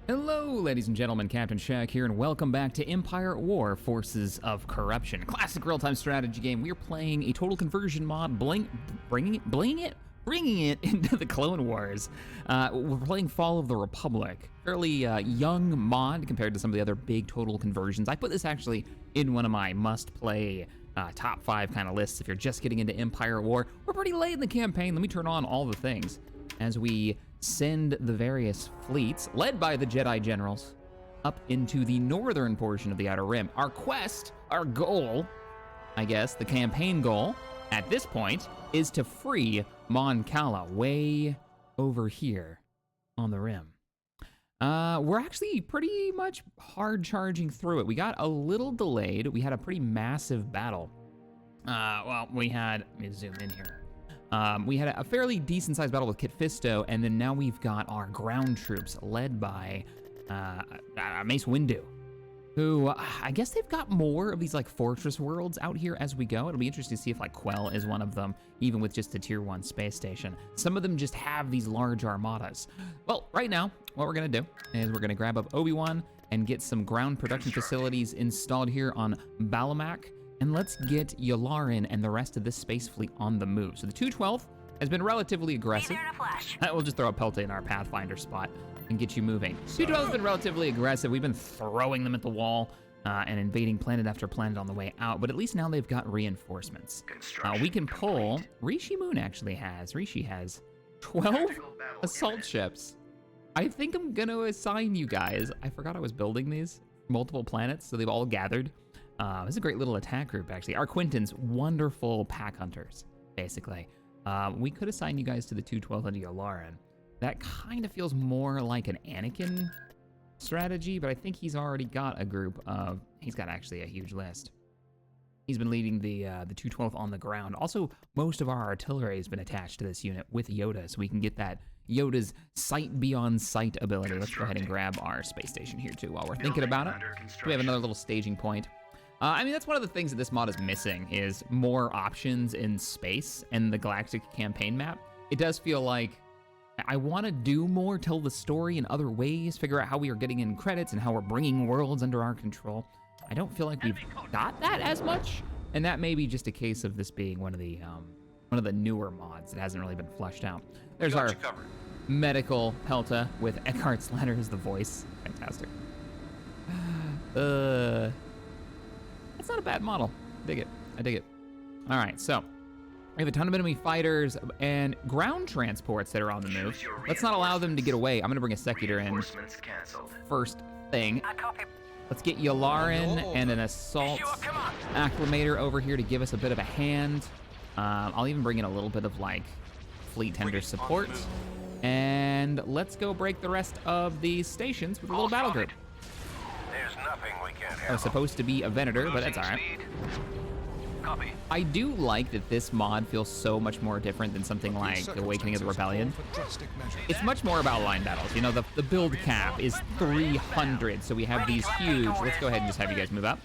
Hello, ladies and gentlemen, CaptainShack here, and welcome back to Empire at War, Forces of Corruption. Classic real-time strategy game. We are playing a total conversion mod, bringing it into the Clone Wars. We're playing Fall of the Republic. Fairly young mod compared to some of the other big total conversions. I put this actually in one of my must-play top 5 kind of lists if you're just getting into Empire at War. We're pretty late in the campaign. Let me turn on all the things as we send the various fleets, led by the Jedi generals, up into the northern portion of the Outer Rim. Our quest, our goal, I guess, the campaign goal, at this point, is to free Mon Cala, way over here on the Rim. We're actually pretty much hard charging through it. We got a little delayed. We had a pretty massive battle. Let me zoom in here. We had a fairly decent-sized battle with Kit Fisto, and then now we've got our ground troops led by Mace Windu, who I guess they've got more of these like fortress worlds out here as we go. It'll be interesting to see if like Quell is one of them, even with just a tier 1 space station. Some of them just have these large armadas. Well, right now, what we're gonna do is we're gonna grab up Obi-Wan and get some ground production facilities installed here on Balamak. And let's get Yularen and the rest of this space fleet on the move. So the 212th has been relatively aggressive. We'll just throw a Pelta in our Pathfinder spot and get you moving. 212 has been relatively aggressive. We've been throwing them at the wall and invading planet after planet on the way out, but at least now they've got reinforcements. We can pull, Rishi has 12 assault ships. I think I'm gonna assign you guys, I forgot I was building these, multiple planets, so they've all gathered. This is a great little attack group, actually. Our Quintons, wonderful pack hunters, basically. We could assign you guys to the 212 and Yularen. That kind of feels more like an Anakin strategy, but I think he's already got a group of, he's got actually a huge list. He's been leading the 212 on the ground. Also, most of our artillery has been attached to this unit with Yoda, so we can get that Yoda's sight beyond sight ability. Let's go ahead and grab our space station here too while we're thinking about it. We have another little staging point. I mean, that's one of the things that this mod is missing, is more options in space and the Galactic campaign map. It does feel like I want to do more, tell the story in other ways, figure out how we are getting in credits and how we're bringing worlds under our control. I don't feel like we've got that as much, and that may be just a case of this being one of the newer mods that hasn't really been fleshed out. There's our medical Pelta with Eckhart's Ladder as the voice. Fantastic. It's not a bad model. I dig it. All right, so we have a ton of enemy fighters and ground transports that are on the move. Let's not allow them to get away. I'm gonna bring a Secutor in first thing. Let's get Yularen and an assault acclimator over here to give us a bit of a hand. I'll even bring in a little bit of like fleet tender support. And let's go break the rest of these stations with a little battle group. I was supposed to be a Venator, but that's all right. I do like that this mod feels so much more different than something like Awakening of the Rebellion. It's much more about line battles. You know, the build cap is 300, so we have these huge, let's go ahead and just have you guys move up.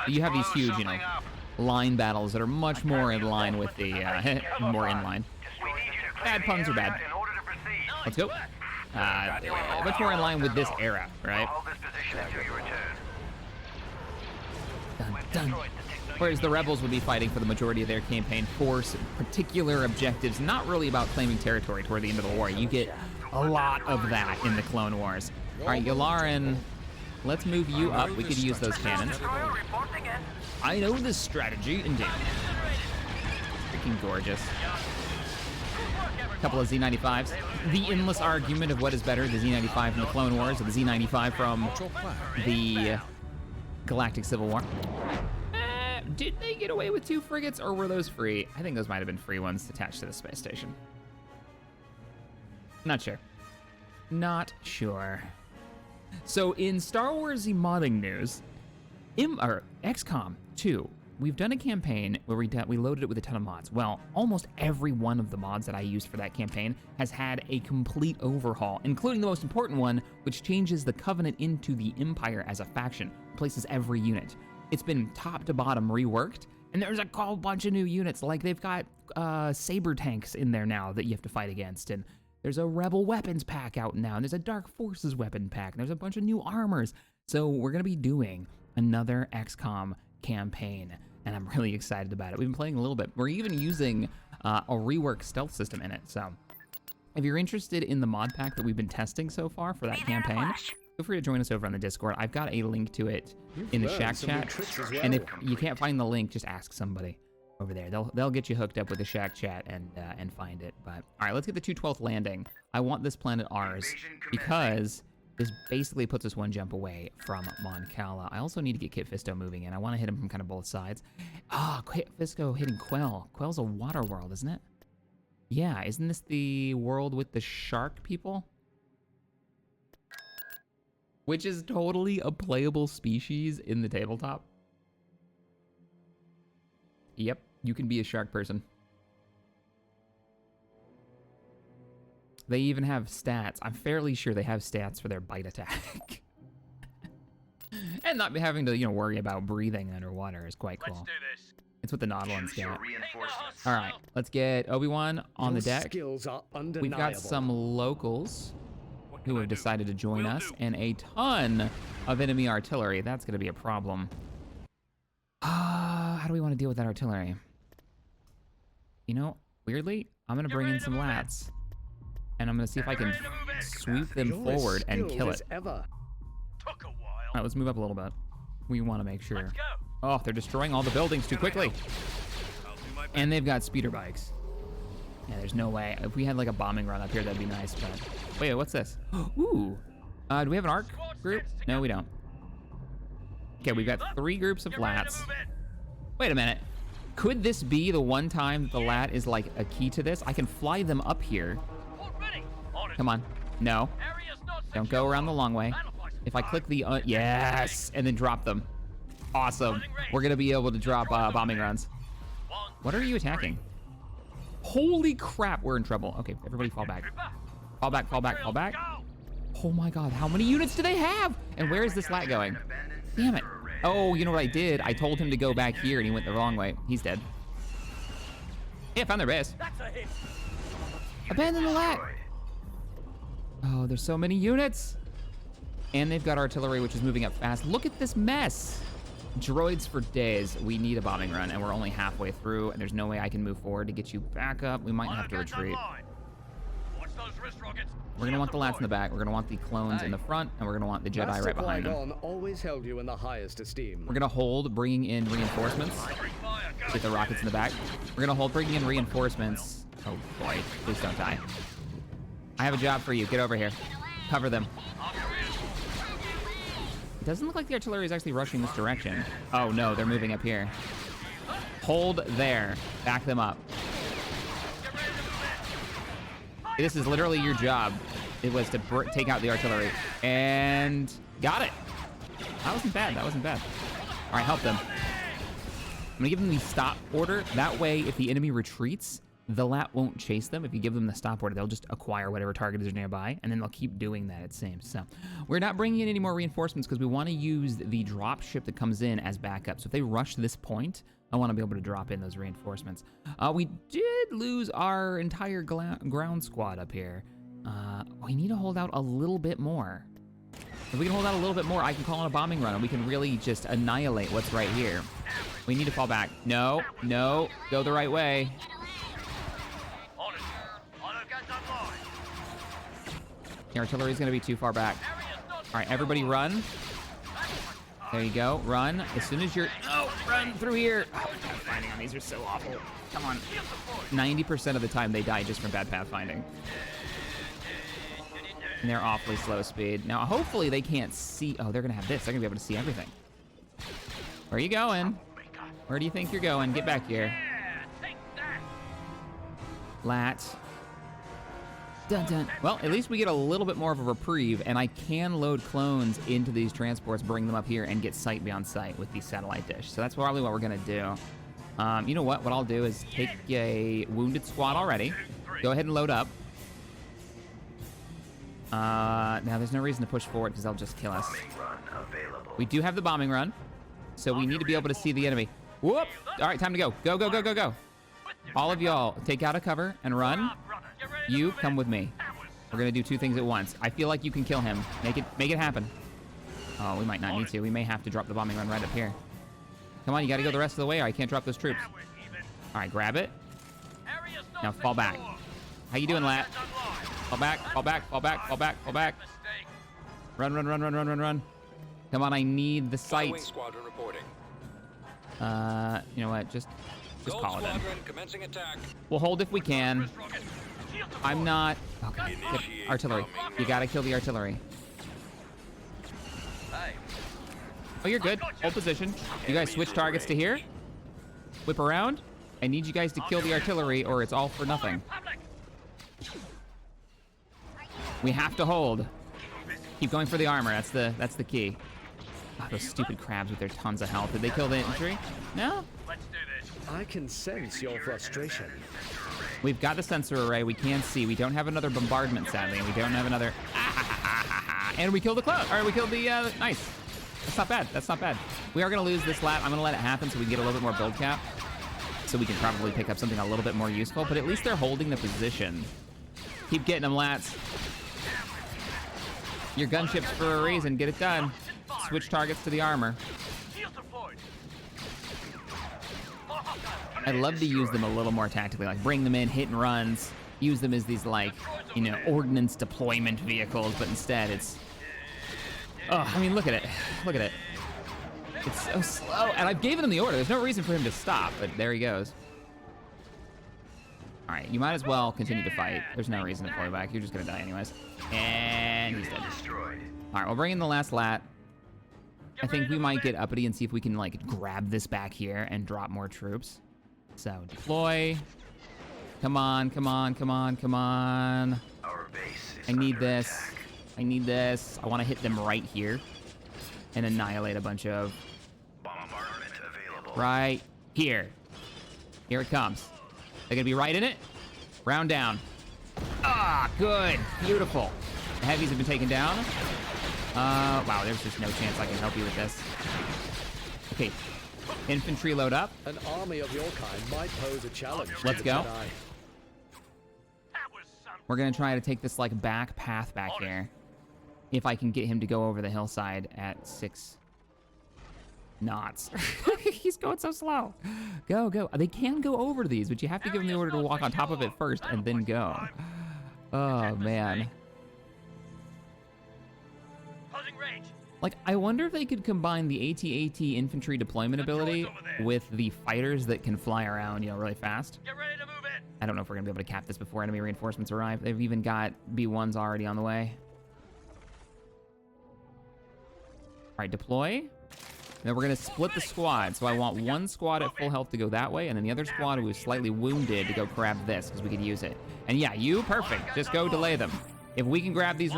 You have these huge, you know, line battles that are much more in line with the, more in line. Bad puns are bad. Let's go. Much more in line with this era, right? Dun, dun. Whereas the rebels would be fighting for the majority of their campaign for particular objectives, not really about claiming territory toward the end of the war. You get a lot of that in the Clone Wars. All right, Yularen, let's move you up. We could use those cannons. I know this strategy, indeed. Freaking gorgeous. A couple of Z95s. The endless argument of what is better, the Z95 from the Clone Wars or the Z95 from the Galactic Civil War. Did they get away with 2 frigates, or were those free? I think those might have been free ones attached to the space station. Not sure. So in Star Wars modding news, XCOM 2, we've done a campaign where we loaded it with a ton of mods. Well, almost every one of the mods that I used for that campaign has had a complete overhaul, including the most important one, which changes the Covenant into the Empire as a faction, replaces every unit. It's been top to bottom reworked, and there's a whole bunch of new units. Like they've got saber tanks in there now that you have to fight against, and There's a Rebel weapons pack out now, and there's a Dark Forces weapon pack, and there's a bunch of new armors. So we're gonna be doing another XCOM campaign, and I'm really excited about it. We've been playing a little bit. We're even using a reworked stealth system in it. So if you're interested in the mod pack that we've been testing so far for that campaign, feel free to join us over on the Discord. I've got a link to it in the Shack chat, and if you can't find the link, just ask somebody over there. They'll get you hooked up with the Shack chat and find it. But all right, let's get the 212th landing. I want this planet ours because this basically puts us one jump away from Mon Cala. I also need to get Kit Fisto moving in. I want to hit him from kind of both sides. Kit Fisto hitting Quell. Quell's a water world, isn't it? Yeah, isn't this the world with the shark people? Which is totally a playable species in the tabletop. Yep, you can be a shark person. They even have stats. I'm fairly sure they have stats for their bite attack. And not having to, worry about breathing underwater is quite cool. Let's do this. It's what the Nautilans get. All right, let's get Obi-Wan on the deck. Skills are undeniable. We've got some locals who have decided to join us, and a ton of enemy artillery. That's gonna be a problem. How do we want to deal with that artillery? Weirdly, I'm gonna bring in some lats, and I'm gonna see if I can sweep them forward and kill it. Took a while. All right, let's move up a little bit. We want to make sure. Let's go. Oh, they're destroying all the buildings too quickly. And they've got speeder bikes. Yeah, there's no way. If we had like a bombing run up here, that'd be nice, but... Wait, what's this? Ooh. Do we have an ARC group? No, we don't. Okay, we've got 3 groups of lats. Wait a minute. Could this be the one time that the lat is like a key to this? I can fly them up here. Come on. No. Don't go around the long way. If I click the... yes! And then drop them. Awesome. We're going to be able to drop bombing runs. What are you attacking? Holy crap, we're in trouble. Okay, everybody fall back. Fall back, fall back, fall back. Oh my god, how many units do they have? And where is this lat going? Damn it. Oh, you know what I did? I told him to go back here and he went the wrong way. He's dead. Yeah, I found their base. Abandon the lat. Oh, there's so many units. And they've got artillery, which is moving up fast. Look at this mess. Droids for days. We need a bombing run, and we're only halfway through, and there's no way I can move forward to get you back up. We might have to retreat. We're gonna want the lats in the back. We're gonna want the clones in the front, and we're gonna want the Jedi right behind them. Always held you in the highest esteem. We're gonna hold, bringing in reinforcements. Get the rockets in the back. We're gonna hold, bringing in reinforcements. Oh boy, please don't die. I have a job for you. Get over here. Cover them. It doesn't look like the artillery is actually rushing this direction. Oh no, they're moving up here. Hold there. Back them up. This is literally your job. It was to take out the artillery. And got it. That wasn't bad. That wasn't bad. All right, help them. I'm gonna give them the stop order. That way, if the enemy retreats, the lat won't chase them. If you give them the stop order, they'll just acquire whatever target is nearby, and then they'll keep doing that, it seems. So we're not bringing in any more reinforcements because we want to use the drop ship that comes in as backup. So if they rush this point, I want to be able to drop in those reinforcements. We did lose our entire ground squad up here. We need to hold out a little bit more. If we can hold out a little bit more, I can call in a bombing run, and we can really just annihilate what's right here. We need to fall back. No, no, go the right way. The artillery's gonna be too far back. All right, everybody run. There you go, run. As soon as you're, run through here. Oh, pathfinding on these are so awful. Come on. 90% of the time they die just from bad pathfinding. And they're awfully slow speed. Now, hopefully they can't see, they're gonna have this. They're gonna be able to see everything. Where are you going? Where do you think you're going? Get back here. Lat. Dun, dun. Well, at least we get a little bit more of a reprieve, and I can load clones into these transports, bring them up here, and get sight beyond sight with the satellite dish. So that's probably what we're gonna do. You know what? What I'll do is take a wounded squad already. Go ahead and load up. Now there's no reason to push forward because they'll just kill us. We do have the bombing run, so we need to be able to see the enemy. Whoop! All right, time to go. Go, go, go, go, go. All of y'all, take out a cover and run. You, come with me. We're gonna do two things at once. I feel like you can kill him. Make it happen. Oh, we might not need to. We may have to drop the bombing run right up here. Come on, you gotta go the rest of the way or I can't drop those troops. All right, grab it. Now fall back. How you doing, Lat? Fall back, fall back, fall back, fall back, fall back. Run, run, run, run, run, run, run. Come on, I need the sights. You know what? Just call it in. We'll hold if we can. I'm not. Okay, artillery. You gotta kill the artillery. Oh, you're good. Hold position. You guys switch targets to here. Whip around. I need you guys to kill the artillery or it's all for nothing. We have to hold. Keep going for the armor. That's the key. Oh, those stupid crabs with their tons of health. Did they kill the infantry? No? I can sense your frustration. We've got the sensor array. We can see. We don't have another bombardment, sadly. And we don't have another... And we killed the cloud. All right, we killed the... Nice. That's not bad. That's not bad. We are going to lose this lap. I'm going to let it happen so we can get a little bit more build cap. So we can probably pick up something a little bit more useful. But at least they're holding the position. Keep getting them, Lats. Your gunship's for a reason. Get it done. Switch targets to the armor. I'd love to use them a little more tactically, like bring them in, hit and runs, use them as these, like, you know, ordnance deployment vehicles, but instead it's... Oh, I mean, look at it. Look at it. It's so slow, and I've given him the order. There's no reason for him to stop, but there he goes. All right, you might as well continue to fight. There's no reason to pull back. You're just gonna die anyways. And he's dead. All right, we'll bring in the last lat. I think we might get uppity and see if we can, like, grab this back here and drop more troops. So, deploy. Come on, come on, come on, come on. I need this. I need this. I want to hit them right here and annihilate a bunch of... Right here. Here it comes. They're going to be right in it. Round down. Ah, good. Beautiful. The heavies have been taken down. Wow, there's just no chance I can help you with this. Okay. Infantry load up. An army of your kind might pose a challenge. Let's go. We're gonna try to take this, like, back path back here. If I can get him to go over the hillside at 6 knots. He's going so slow. Go, go. They can go over these, but you have to give him the order to walk on top of it first and then go. Oh, man. Like, I wonder if they could combine the AT-AT infantry deployment ability with the fighters that can fly around, you know, really fast. Get ready to move in. I don't know if we're gonna be able to cap this before enemy reinforcements arrive. They've even got B1s already on the way. All right, deploy. Then we're gonna split the squad. So I want one squad at full health to go that way, and then the other squad who is slightly wounded to go grab this, because we could use it. And yeah, you, perfect. Just go delay them. If we can grab these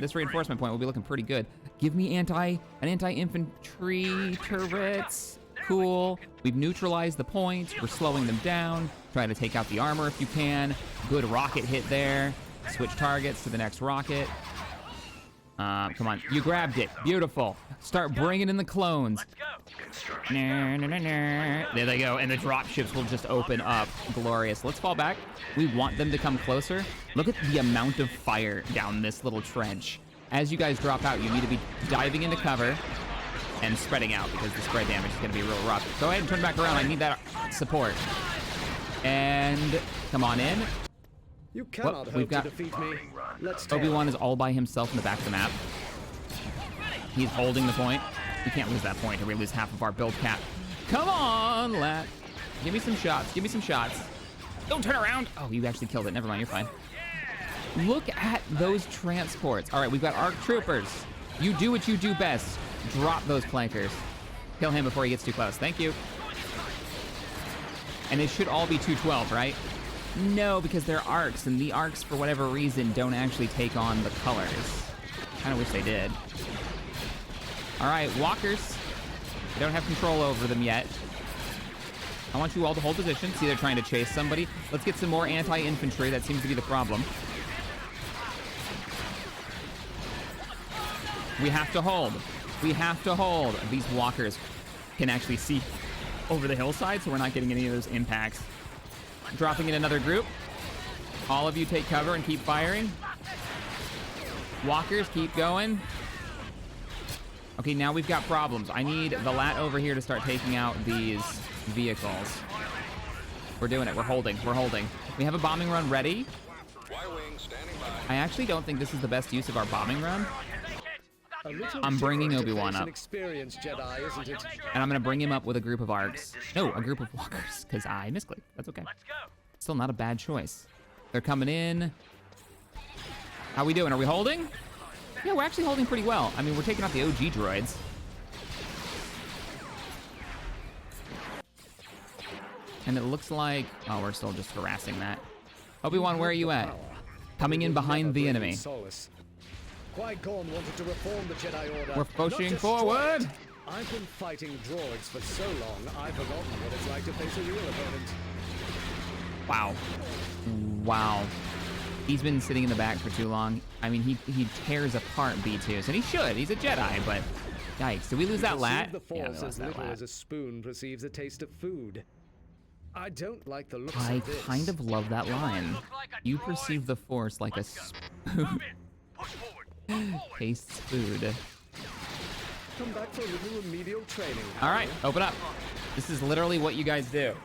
this reinforcement point, we'll be looking pretty good. Give me an anti-infantry turrets. Cool. We've neutralized the points. We're slowing them down. Try to take out the armor if you can. Good rocket hit there. Switch targets to the next rocket. Come on. You grabbed it. Beautiful. Start bringing in the clones. There they go. And the drop ships will just open up. Glorious. Let's fall back. We want them to come closer. Look at the amount of fire down this little trench. As you guys drop out, you need to be diving into cover and spreading out because the spread damage is going to be real rough. Go ahead and turn back around. I need that support. And come on in. You cannot hope to defeat me. Let's Obi-Wan is all by himself in the back of the map. He's holding the point. We can't lose that point or we lose half of our build cap. Come on, Lat. Give me some shots. Give me some shots. Don't turn around. Oh, you actually killed it. Never mind. You're fine. Look at those transports. All right, we've got ARC troopers. You do what you do best. Drop those flankers. Kill him before he gets too close. Thank you. And they should all be 212, right? No, because they're ARCs, and the ARCs, for whatever reason, don't actually take on the colors. Kind of wish they did. All right, walkers. I don't have control over them yet. I want you all to hold position. See, they're trying to chase somebody. Let's get some more anti-infantry. That seems to be the problem. We have to hold. We have to hold. These walkers can actually see over the hillside, so we're not getting any of those impacts. Dropping in another group. All of you take cover and keep firing. Walkers, keep going. Okay, now we've got problems. I need the lat over here to start taking out these vehicles. We're doing it. We're holding. We're holding. We have a bombing run ready. I actually don't think this is the best use of our bombing run. I'm bringing Obi-Wan up. Jedi, isn't it? And I'm going to bring him up with a group of arcs. No, a group of walkers, because I misclicked. That's okay. Still not a bad choice. They're coming in. How we doing? Are we holding? Yeah, we're actually holding pretty well. I mean, we're taking out the OG droids. And it looks like... Oh, we're still just harassing that. Obi-Wan, where are you at? Coming in behind the enemy. Qui-Gon wanted to reform the Jedi Order. We're pushing forward. I've been fighting droids for so long, I've forgotten what it's like to face a real opponent. Wow. Wow. He's been sitting in the back for too long. I mean, he tears apart B2s, and he should. He's a Jedi, but yikes. Did we lose that lat? The Force as little as a spoon perceives a taste of food. I don't like the looks I of this. kind of love that line. You perceive the Force like a spoon. Tastes food. Come back for a little remedial training. All right, open up. This is literally what you guys do.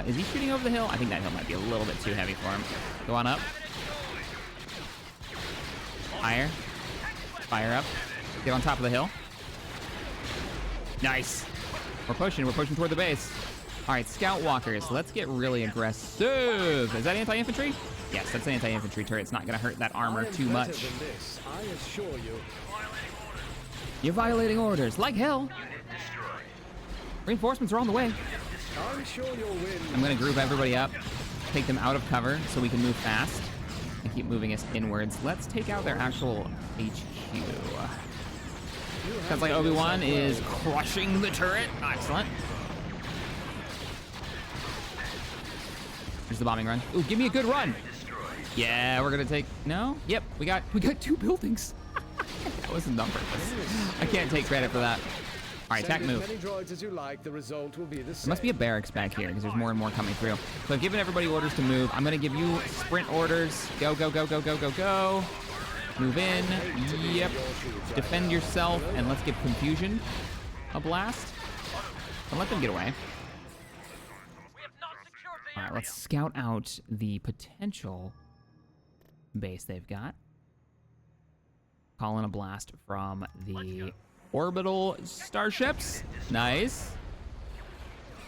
Is he shooting over the hill? I think that hill might be a little bit too heavy for him. Go on up. Fire. Fire up. Get on top of the hill. Nice. We're pushing toward the base. All right, scout walkers. Let's get really aggressive. Is that anti-infantry? Yes, that's an anti-infantry turret. It's not gonna hurt that armor too much. I assure you. You're violating orders like hell. Reinforcements are on the way. I'm sure you'll win. I'm gonna group everybody up, take them out of cover so we can move fast and keep moving us inwards. Let's take out their actual HQ. Sounds like Obi-Wan is crushing the turret. Excellent. Here's the bombing run. Ooh, give me a good run. Yeah, we're gonna take, no? Yep, we got 2 buildings. That wasn't on purpose. I can't take credit for that. All right, attack move. Many droids as you like, the result will be the same. There must be a barracks back here because there's more and more coming through. So I've given everybody orders to move. I'm gonna give you sprint orders. Go, go, go, go, go, go, go. Move in. Yep. Defend yourself, and let's give confusion a blast. Don't let them get away. All right, let's scout out the potential base they've got. Call in a blast from the orbital starships. Nice.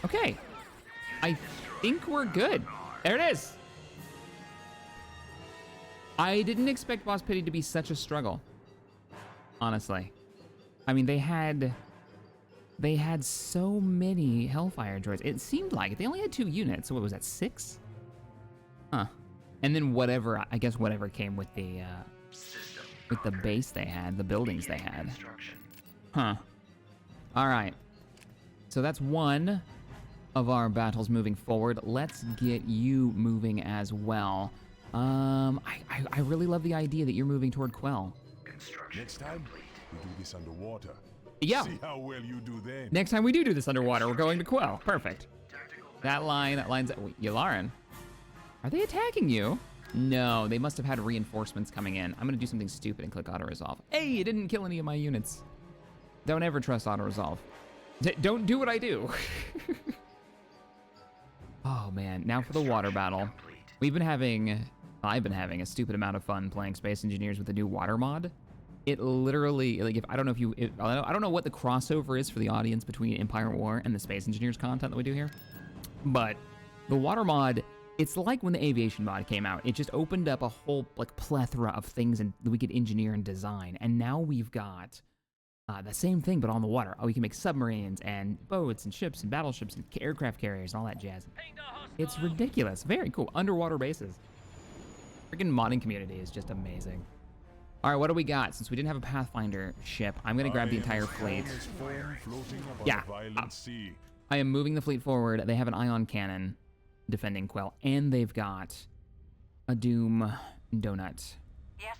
Okay. I think we're good. There it is. I didn't expect Boz Pity to be such a struggle. Honestly. I mean, they had so many Hellfire droids. It seemed like they only had 2 units. So what was that, 6? Huh. And then whatever, I guess whatever came with the base they had, the buildings they had. Huh. All right. So that's one of our battles moving forward. Let's get you moving as well. I really love the idea that you're moving toward Quell. Next time, we do this underwater. Yeah. See how well you do then. Next time we do this underwater, we're going to Quell. Perfect. That line's... Wait, Yularen. Are they attacking you? No, they must have had reinforcements coming in. I'm gonna do something stupid and click auto-resolve. Hey, it didn't kill any of my units. Don't ever trust auto-resolve. Don't do what I do. Oh man, now for the water battle. I've been having a stupid amount of fun playing Space Engineers with the new water mod. It literally, like, I don't know what the crossover is for the audience between Empire War and the Space Engineers content that we do here, but the water mod, it's like when the aviation mod came out. It just opened up a whole like plethora of things and we could engineer and design. And now we've got the same thing, but on the water. We can make submarines and boats and ships and battleships and aircraft carriers and all that jazz. It's ridiculous. Very cool. Underwater bases. Freaking modding community is just amazing. All right, what do we got? Since we didn't have a Pathfinder ship, I'm gonna grab the entire fleet. Yeah. I am moving the fleet forward. They have an ion cannon defending Quell, and they've got a Doom donut. Yes.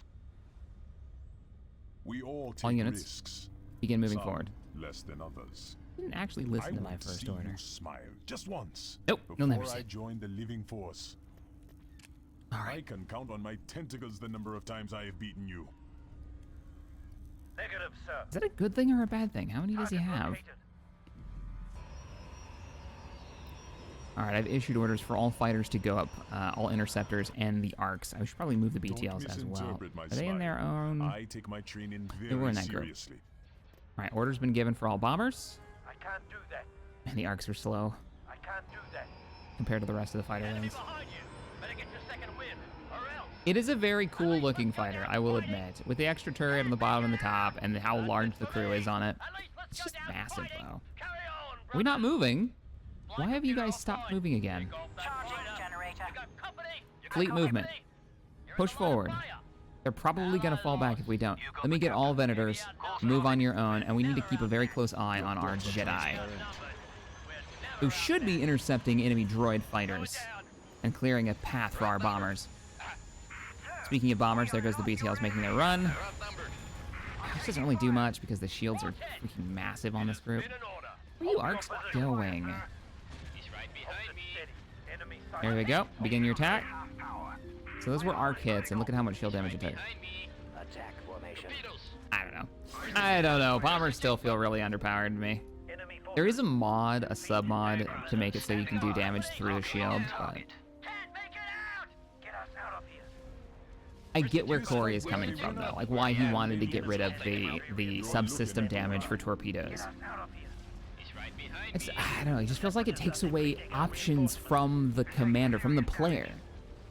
We all take All units risks. begin moving Some forward. Less than others. Didn't actually listen to my want first see order. you smile just once. Nope, you'll never before see I it. join the living force. All I right. can count on my tentacles the number of times I have beaten you. Negative, sir. Is that a good thing or a bad thing? How many does he Target have? located. All right, I've issued orders for all fighters to go up, all interceptors and the arcs. I should probably move the Don't BTLs as well. misinterpret my Are they in their smile. own? I take my training were very in that group. seriously. All right, orders been given for all bombers, I can't do that. and the arcs are slow I can't do that. compared to the rest of the fighter Enemy wings. behind you. Better get your second wind, or else. It is a very cool looking fighter, I will admit, with the extra turret on the bottom and the top, and how large the crew is on it. At least let's It's go just down massive, fighting. though. Carry on, Are we not brother. moving? Fly Why have you computer guys stopped offline. moving again? Take off that Charging fighter. generator. You got company. You got Fleet company. movement. You're in Push the line of forward. fire. They're probably going to fall back if we don't. Let me get all Venators, move on your own, and we need to keep a very close eye on our Jedi, who should be intercepting enemy droid fighters and clearing a path for our bombers. Speaking of bombers, there goes the BTLs making their run. This doesn't really do much because the shields are freaking massive on this group. In an order. Where are you arcs going? He's right behind me. Enemy There we go. Begin your attack. So those were arc hits, and look at how much shield damage it took. Behind me. Attack formation. I don't know. Bombers still feel really underpowered to me. Enemy There is a mod, a sub-mod, to make it so you can do damage through the shield, but Can't make it out. Get us out of here. I get where Corey is coming from, though. Like, why he wanted to get rid of the subsystem damage for torpedoes. Out of here. He's right behind It's, I don't know, it just feels like it takes away options from the commander, from the player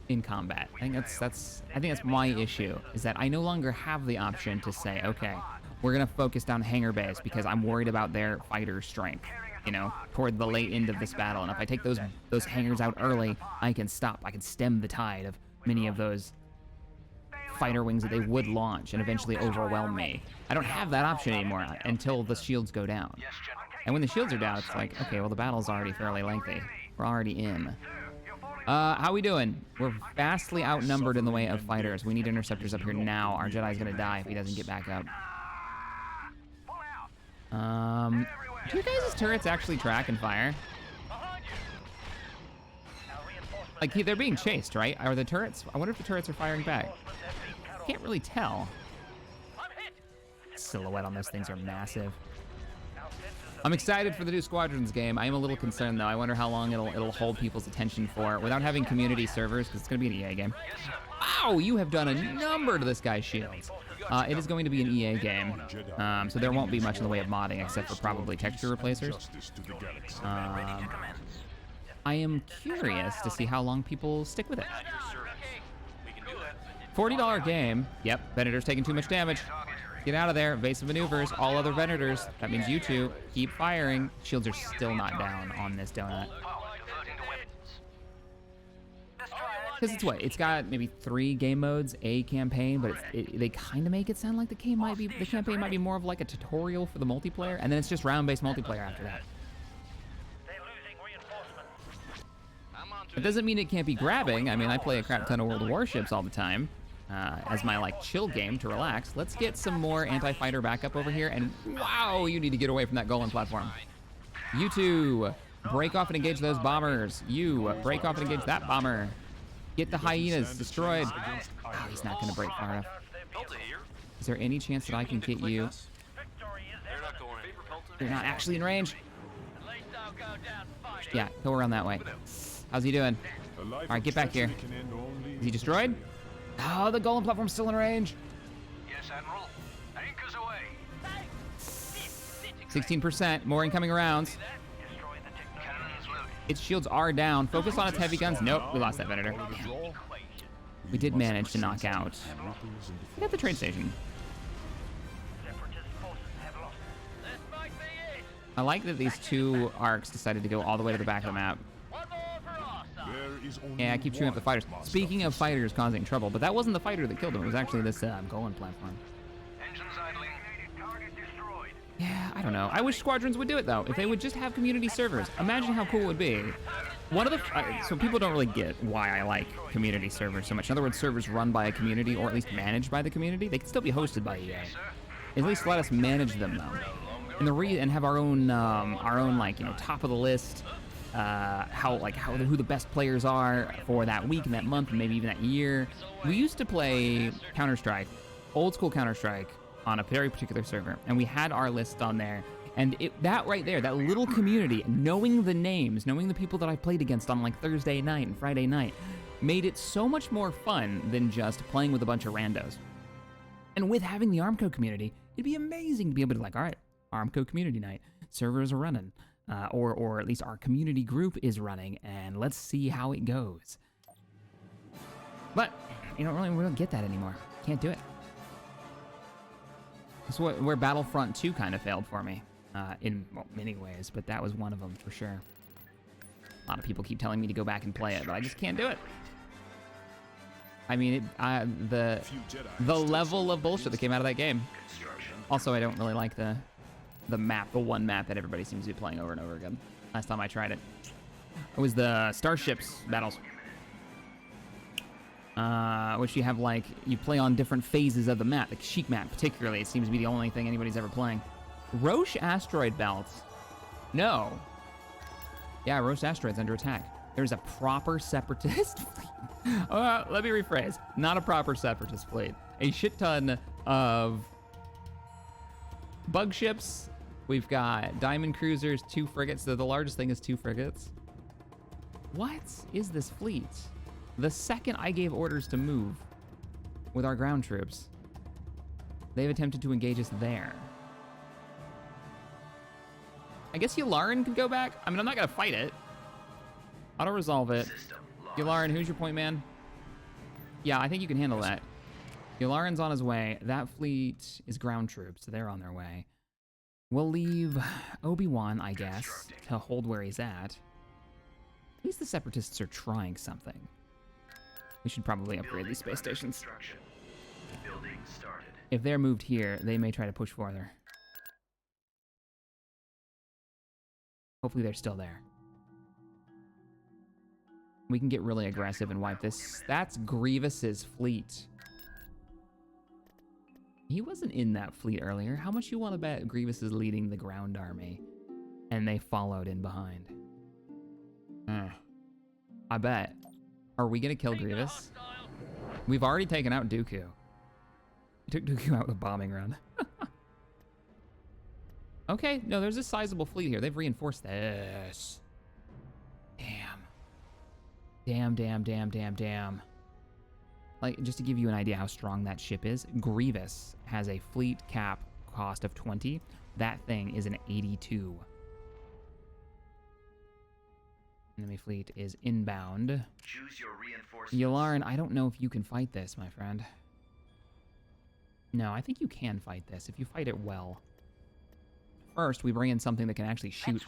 in combat. I think that's my issue, is that I no longer have the option to say, okay, we're gonna focus down hangar bays because I'm worried about their fighter strength, you know, toward the late end of this battle. And if I take those hangars out early, I can stem the tide of many of those fighter wings that they would launch and eventually overwhelm me. I don't have that option anymore until the shields go down. And when the shields are down, it's like, okay, well, the battle's already fairly lengthy. We're already in. How we doing? We're vastly outnumbered in the way of fighters. We need interceptors up here now. Our Jedi's gonna die if he doesn't get back up. Do you guys' turrets actually track and fire? Like, they're being chased, right? Are the turrets? I wonder if the turrets are firing back. Can't really tell. Silhouette on those things are massive. I'm excited for the new Squadrons game. I am a little concerned, though. I wonder how long it'll hold people's attention for without having community servers, because it's going to be an EA game. Wow, you have done a number to this guy's shields. It is going to be an EA game, so there won't be much in the way of modding except for probably texture replacers. Justice to the galaxy. I am curious to see how long people stick with it. $40 game. Yep, Venator's taking too much damage. Get out of there. Evasive maneuvers. All other Venators. That means you two keep firing. Shields are still not down on this donut. Because it's what? It's got maybe 3 game modes, a campaign, but they kind of make it sound like the campaign might be more of like a tutorial for the multiplayer, and then it's just round-based multiplayer after that. It doesn't mean it can't be grabbing. I mean, I play a crap ton of World of Warships all the time as my like chill game to relax. Let's get some more anti-fighter backup over here, and wow, you need to get away from that Golan platform. You two, break off and engage those bombers. You, break off and engage that bomber. Get the hyenas destroyed. Oh, he's not going to break far enough. Is there any chance that I can get you? You're not actually in range. Yeah, go around that way. How's he doing? All right, get back here. Is he destroyed? Oh, the Golan platform's still in range. Yes, Admiral. Anchors away. 16%, more incoming rounds. Its shields are down. Focus on its heavy guns. Nope, we lost that Venator. Damn. We did manage to knock out. We got the trade station. I like that these 2 arcs decided to go all the way to the back of the map. Yeah, I keep chewing up the fighters. Speaking of fighters causing trouble, but that wasn't the fighter that killed him. It was actually this Golan platform. Yeah, I don't know. I wish Squadrons would do it, though. If they would just have community servers. Imagine how cool it would be. One of the... so people don't really get why I like community servers so much. In other words, servers run by a community, or at least managed by the community. They can still be hosted by EA. At least let us manage them, though. And have our own like, you know, top of the list who the best players are for that week and that month and maybe even that year. We used to play Counter-Strike, old school Counter-Strike, on a very particular server, and we had our list on there. And that right there, that little community, knowing the names, knowing the people that I played against on like Thursday night and Friday night, made it so much more fun than just playing with a bunch of randos. And with having the Armco community, it'd be amazing to be able to like, all right, Armco community night, servers are running, or at least our community group is running, and let's see how it goes. But we don't get that anymore. Can't do it. That's where Battlefront 2 kind of failed for me, in many ways, but that was one of them for sure. A lot of people keep telling me to go back and play it, but I just can't do it. I mean, the level of bullshit that came out of that game. Also, I don't really like the map, the one map that everybody seems to be playing over and over again. Last time I tried it, it was the Starships battles. Which you have you play on different phases of the map. The Sheik map particularly, it seems to be the only thing anybody's ever playing. Roche asteroid belts. No. Yeah, Roche asteroids under attack. There's a proper Separatist fleet. Let me rephrase. Not a proper Separatist fleet. A shit ton of bug ships. We've got diamond cruisers, 2 frigates. The largest thing is 2 frigates. What is this fleet? The second I gave orders to move with our ground troops, they've attempted to engage us there. I guess Yularen could go back. I mean, I'm not gonna fight it. Auto-resolve it. Yularen, who's your point man? Yeah, I think you can handle that. Yularen's on his way. That fleet is ground troops, so they're on their way. We'll leave Obi-Wan, I guess, to hold where he's at. At least the Separatists are trying something. We should probably upgrade these space stations. If they're moved here, they may try to push farther. Hopefully they're still there. We can get really aggressive and wipe this. That's Grievous's fleet. He wasn't in that fleet earlier. How much you want to bet Grievous is leading the ground army and they followed in behind? I bet. Are we gonna kill Grievous? We've already taken out Dooku. We took Dooku out with a bombing run. Okay, no, there's a sizable fleet here. They've reinforced this. Damn. Like, just to give you an idea how strong that ship is, Grievous has a fleet cap cost of 20. That thing is an 82. Enemy fleet is inbound. Choose your reinforcements. Yularen, I don't know if you can fight this, my friend. No, I think you can fight this if you fight it well. First, we bring in something that can actually shoot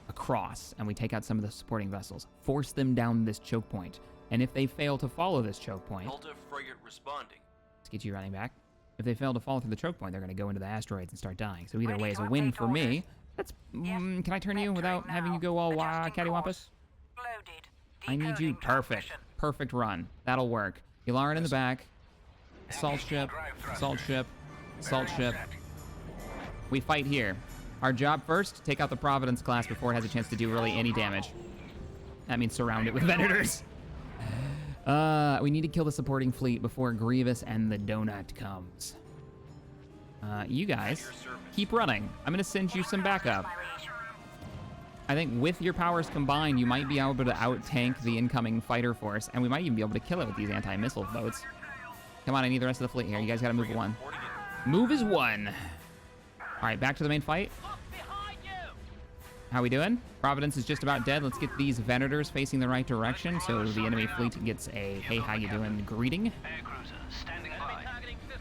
across, and we take out some of the supporting vessels. Force them down this choke point. And if they fail to follow this choke point... Delta frigate responding. Let's get you running back. If they fail to follow through the choke point, they're going to go into the asteroids and start dying. So either way is a win for me. That's... can I turn you without having you go all cattywampus? I need you. Perfect. Perfect run. That'll work. Yularen in the back. Assault ship. Assault ship. Assault ship. We fight here. Our job first, take out the Providence class before it has a chance to do really any damage. That means surround it with Venators. We need to kill the supporting fleet before Grievous and the Donut comes. You guys, keep running. I'm gonna send you some backup. I think with your powers combined, you might be able to out-tank the incoming fighter force, and we might even be able to kill it with these anti-missile boats. Come on, I need the rest of the fleet here. You guys gotta move 1. Move is 1. All right, back to the main fight. How we doing? Providence is just about dead. Let's get these Venators facing the right direction so the enemy fleet gets a hey, how you doing greeting.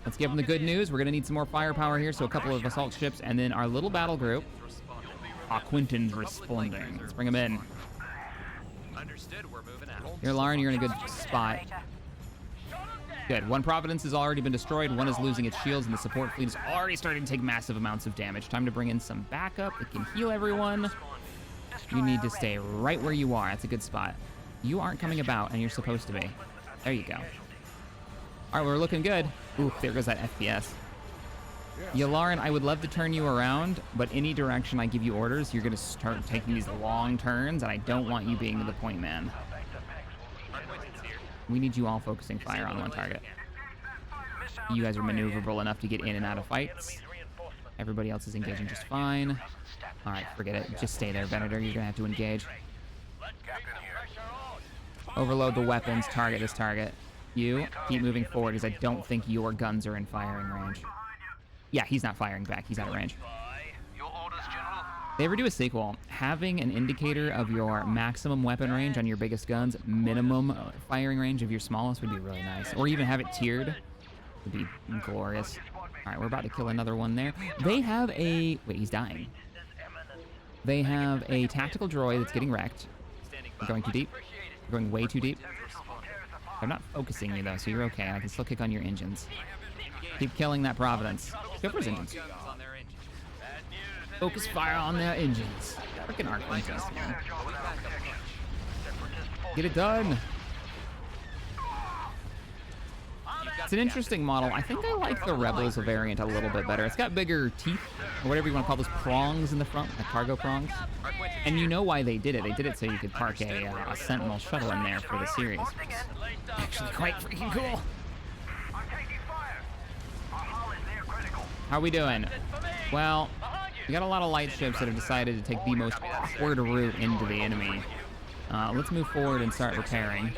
Let's give them the good news. We're gonna need some more firepower here, so a couple of assault ships and then our little battle group. Quinton's responding. Let's bring them in. Understood, we're moving out. Here, Lauren, you're in a good spot. Good. 1 Providence has already been destroyed. 1 is losing its shields, and the support fleet is already starting to take massive amounts of damage. Time to bring in some backup. It can heal everyone. You need to stay right where you are. That's a good spot. You aren't coming about, and you're supposed to be. There you go. All right, we're looking good. Ooh, there goes that FPS. Yularen, I would love to turn you around, but any direction I give you orders, you're gonna start taking these long turns, and I don't want you being to the point man. We need you all focusing fire on one target. You guys are maneuverable enough to get in and out of fights. Everybody else is engaging just fine. All right, forget it. Just stay there, Venator. You're gonna have to engage. Overload the weapons. Target this target. You keep moving forward, because I don't think your guns are in firing range. Yeah, he's not firing back. He's out of range. If they ever do a sequel, having an indicator of your maximum weapon range on your biggest guns, minimum firing range of your smallest would be really nice. Or even have it tiered would be glorious. All right, we're about to kill another one there. They have a... Wait, he's dying. They have a tactical droid that's getting wrecked. You're going too deep. You're going way too deep. They're not focusing you, though, so you're okay. I can still kick on your engines. Keep killing that Providence. Go for his engines. Focus fire on their engines. Freaking Arquentes, man. Get it done. It's an interesting model. I think I like the Rebels variant a little bit better. It's got bigger teeth, or whatever you want to call those prongs in the front, the cargo prongs. And you know why they did it. They did it so you could park a Sentinel shuttle in there for the series. Actually quite freaking cool. How we doing? Well, we got a lot of light ships that have decided to take the most awkward route into the enemy. Let's move forward and start repairing.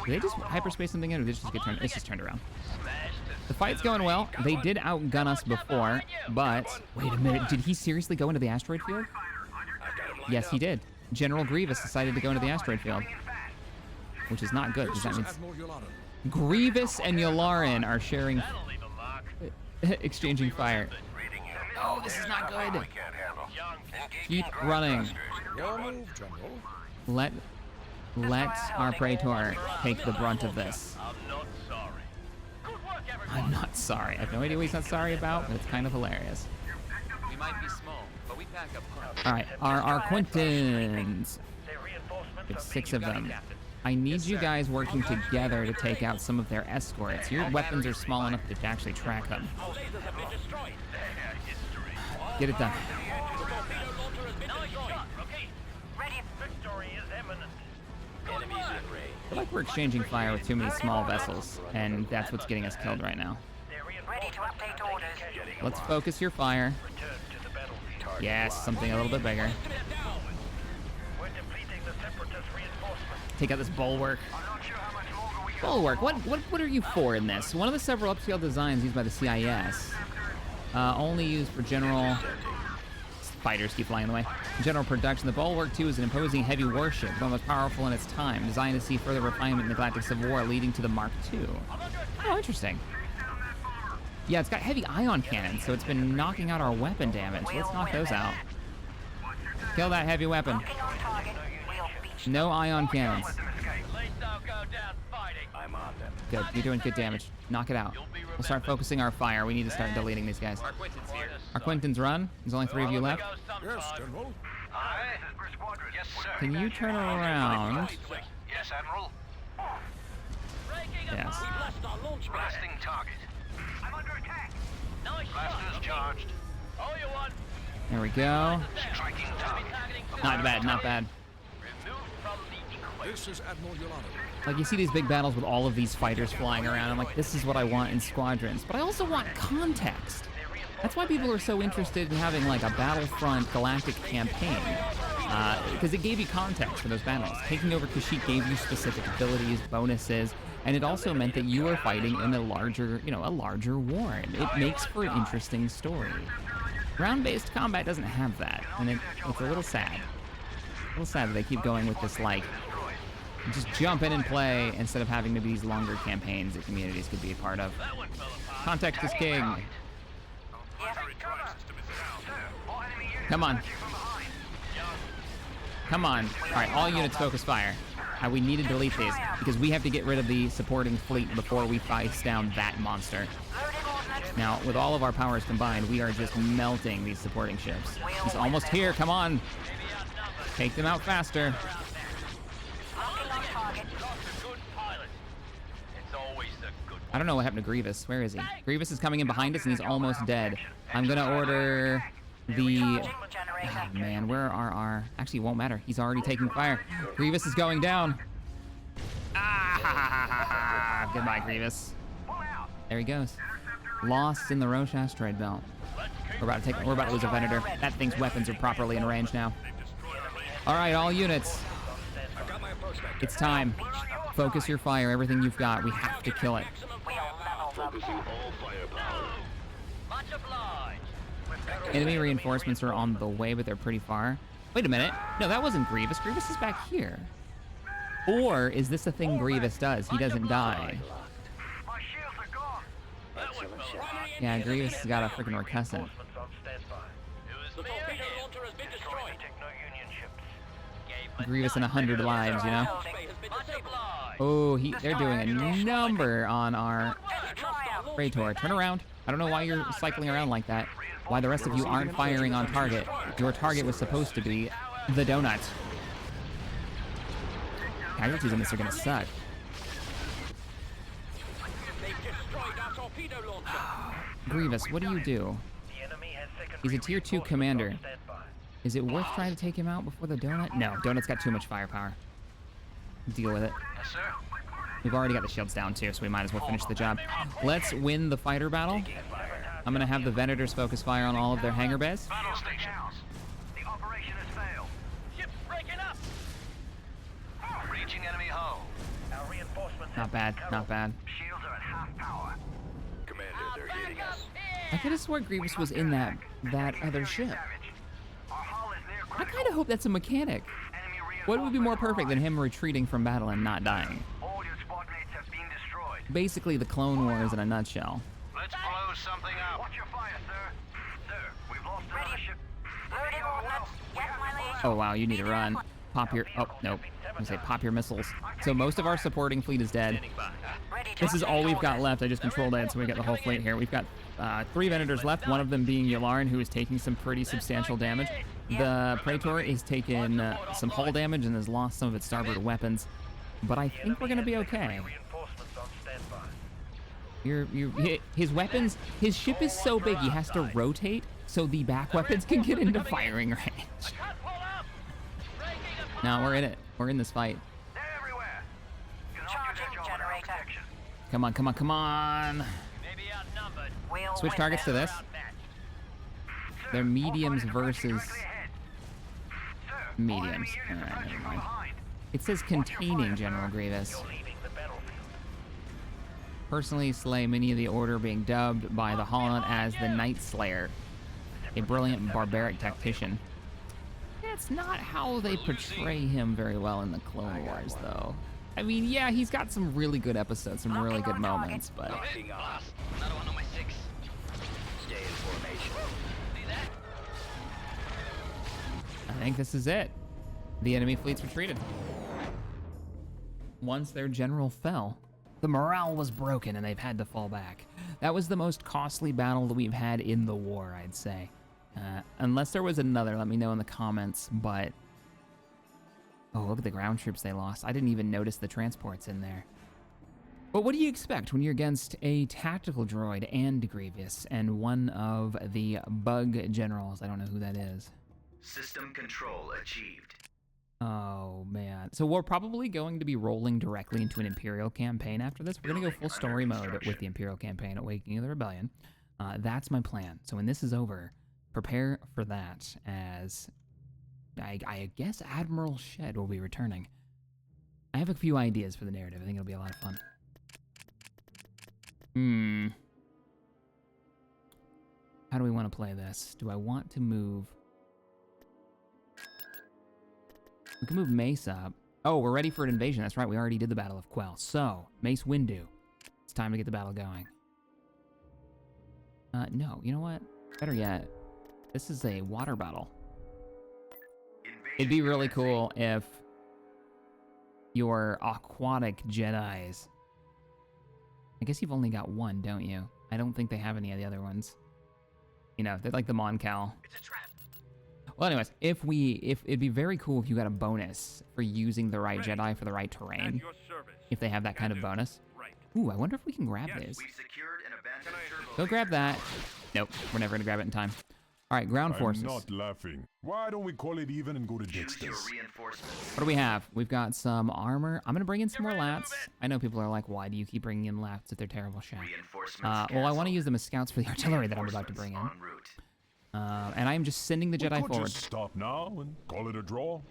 Did they just hyperspace something in, or did it just get turned? It's just turned around. The fight's going well. They did outgun us before, but wait a minute. Did he seriously go into the asteroid field? Yes, he did. General Grievous decided to go into the asteroid field, which is not good, because that means Grievous and Yularen are sharing, exchanging fire. Oh, this is not good. Keep running. Let our Praetor take the brunt of this. I'm not sorry. I have no idea what he's not sorry about, but it's kind of hilarious. We might be small, but we pack up. All right, our Quintans. There's 6 of them. I need you guys working together to take out some of their escorts. Your weapons are small enough to actually track them. Get it done. I feel like we're exchanging fire with too many small vessels, and that's what's getting us killed right now. Let's focus your fire. Yes, something a little bit bigger. Take out this bulwark. Bulwark, what are you for in this? One of the several upscale designs used by the CIS, only used for general... Fighters keep flying in the way. General production. The Bulwark 2 is an imposing heavy warship, one of the most powerful in its time, designed to see further refinement in the Galactic Civil War, leading to the Mark II. Oh, interesting. Yeah, it's got heavy ion cannons, so it's been knocking out our weapon damage. Let's knock those out. Kill that heavy weapon. No ion cannons. Good, you're doing good damage. Knock it out. We'll start focusing our fire. We need to start deleting these guys. Our Quintans run. There's only 3 of you left. Yes, General. Can you turn around? Yes, Admiral. Yes. Blasting target. I'm under attack. Blasters charged. All you want. There we go. Striking target. Not bad, not bad. This is Admiral Yolanda. Like, you see these big battles with all of these fighters flying around. I'm like, this is what I want in squadrons. But I also want context. That's why people are so interested in having, like, a Battlefront Galactic campaign. Because it gave you context for those battles. Taking over Kashyyyk gave you specific abilities, bonuses, and it also meant that you were fighting in a larger, a larger war. It makes for an interesting story. Ground-based combat doesn't have that, and it's a little sad. A little sad that they keep going with this, like, just jump in and play instead of having maybe these longer campaigns that communities could be a part of. Context is king. Come on. Come on. All right, all units focus fire. We need to delete these because we have to get rid of the supporting fleet before we face down that monster. Now, with all of our powers combined, we are just melting these supporting ships. He's almost here. Come on. Take them out faster. I don't know what happened to Grievous. Where is he? Grievous is coming in behind us and he's almost dead. I'm gonna order the... Oh, man, where are our... Actually, it won't matter. He's already taking fire. Grievous is going down. Ah, goodbye, Grievous. There he goes. Lost in the Roche asteroid belt. We're about to lose a Venator. That thing's weapons are properly in range now. All right, all units. It's time. Focus your fire, everything you've got. We have to kill it. Enemy reinforcements are on the way, but they're pretty far. Wait a minute. No, that wasn't Grievous. Grievous is back here. Or is this a thing Grievous does? He doesn't die. Yeah, Grievous has got a freaking recussant. Grievous and 100 lives, you know? Oh, they're doing a number on our Praetor. Turn around. I don't know why you're cycling around like that. Why the rest of you aren't firing on target. Your target was supposed to be the donut. Casualties in this are gonna suck. Grievous, what do you do? He's a tier 2 commander. Is it worth trying to take him out before the donut? No, donut's got too much firepower. Deal with it. Yes, sir. We've already got the shields down too, so we might as well finish the job. Let's win the fighter battle. I'm gonna have the Venators focus fire on all of their hangar bays. Battle stations. The operation has failed. Ship's breaking up. Reaching enemy hull. Our reinforcements Not bad, not bad. shields are at half power. Commander, they're hitting us. I could have sworn Grievous was in that other ship. Our hull is near I kind of hope that's a mechanic. What would be more perfect than him retreating from battle and not dying? All your squad mates have been destroyed. Basically the Clone Wars in a nutshell. Let's blow something up. Watch your fire, sir. Sir, we've lost another ship. Loading ordnance. Yes, my lady. Oh wow, you need to run. Pop your... Oh, nope. I was gonna say pop your missiles. So most of our supporting fleet is dead. This is all we've got left. I just controlled it, so we got the whole fleet here. We've got 3 Venators left, one of them being Yularen, who is taking some pretty substantial damage. The Praetor is taking some hull damage and has lost some of its starboard weapons. But I think we're gonna be okay. Reinforcements on standby. His weapons, his ship is so big he has to rotate so the back weapons can get into firing range. Now we're in it. We're in this fight. They're everywhere. Charging generator. Come on, come on, come on. Maybe outnumbered. Switch targets to this. They're mediums versus mediums. All right, never mind. It says containing General Grievous. Personally slay many of the Order, being dubbed by the Holland as the Night Slayer, a brilliant barbaric tactician. That's not how they portray him very well in the Clone Wars, though. I mean, yeah, he's got some really good episodes, some really good moments, but... Another one on my 6. Stay in formation. See that? I think this is it. The enemy fleet's retreated. Once their general fell, the morale was broken and they've had to fall back. That was the most costly battle that we've had in the war, I'd say. Unless there was another, let me know in the comments, but... Oh, look at the ground troops they lost. I didn't even notice the transports in there. But what do you expect when you're against a tactical droid and Grievous and one of the bug generals? I don't know who that is. System control achieved. Oh, man. So we're probably going to be rolling directly into an Imperial campaign after this. We're going to go full story mode with the Imperial campaign, Awakening of the Rebellion. That's my plan. So when this is over, prepare for that, as I guess Admiral Shed will be returning. I have a few ideas for the narrative. I think it'll be a lot of fun. How do we want to play this? Do I want to move... We can move Mace up. Oh, we're ready for an invasion. That's right, we already did the Battle of Quell. So, Mace Windu. It's time to get the battle going. No, you know what? Better yet, this is a water battle. It'd be really cool if your aquatic Jedis... I guess you've only got one, don't you? I don't think they have any of the other ones. You know, they're like the Mon Cal. It's a trap. Well, anyways, if it'd be very cool if you got a bonus for using the right Jedi for the right terrain. If they have that kind of bonus. Ooh, I wonder if we can grab these. We've secured an abandoned turbo. Go grab that. Nope, we're never gonna grab it in time. All right, ground forces. I'm not laughing. Why don't we call it even and go to Choose your Dexter's? reinforcements. What do we have? We've got some armor. I'm gonna bring in some more lats. I know people are like, why do you keep bringing in lats if they're terrible shit? Reinforcements Well, I want to canceled. use them as scouts for the artillery that I'm about to bring in. En route. And I am just sending the We Jedi could forward. just stop now and call it a draw.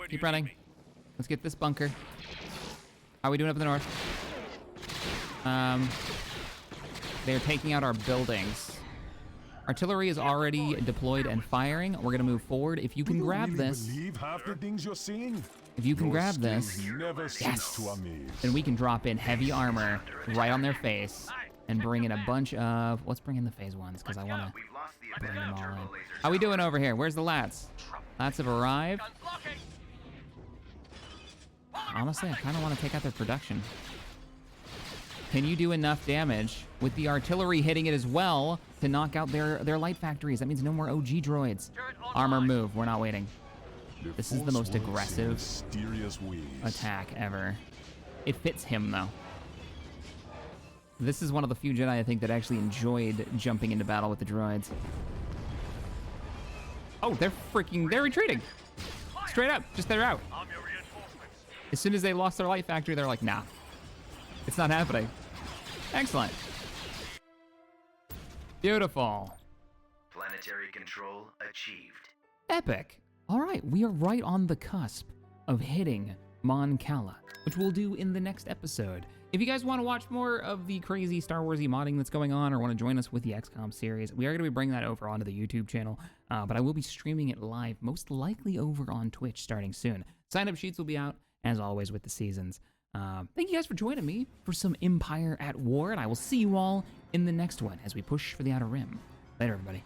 Keep running. Let's get this bunker. How are we doing up in the north? They're taking out our buildings. Artillery is already deployed and firing. We're gonna move forward. If you can grab this, Believe half the things you're seeing? if you can Your grab skills this, never cease yes, to amaze. then we can drop in heavy armor right on their face and bring in a bunch of. Let's bring in the phase ones because I wanna We've lost the bring them abandoned all turbo in. laser. How we doing over here? Where's the lats? Lats have arrived. Honestly, I kind of want to take out their production. Can you do enough damage with the artillery hitting it as well to knock out their light factories? That means no more OG droids. Armor move. We're not waiting. The This is the Force most works in aggressive mysterious ways. attack ever. It fits him though. This is one of the few Jedi I think that actually enjoyed jumping into battle with the droids. Oh, they're retreating. Straight up, just they're out. As soon as they lost their light factory, they're like, nah, it's not happening. Excellent. Beautiful. Planetary control achieved. Epic. All right, we are right on the cusp of hitting Mon Cala, which we'll do in the next episode. If you guys want to watch more of the crazy Star Wars-y modding that's going on or want to join us with the XCOM series, we are going to be bringing that over onto the YouTube channel, but I will be streaming it live, most likely over on Twitch starting soon. Sign-up sheets will be out, as always, with the seasons. Thank you guys for joining me for some Empire at War, and I will see you all in the next one as we push for the Outer Rim. Later, everybody.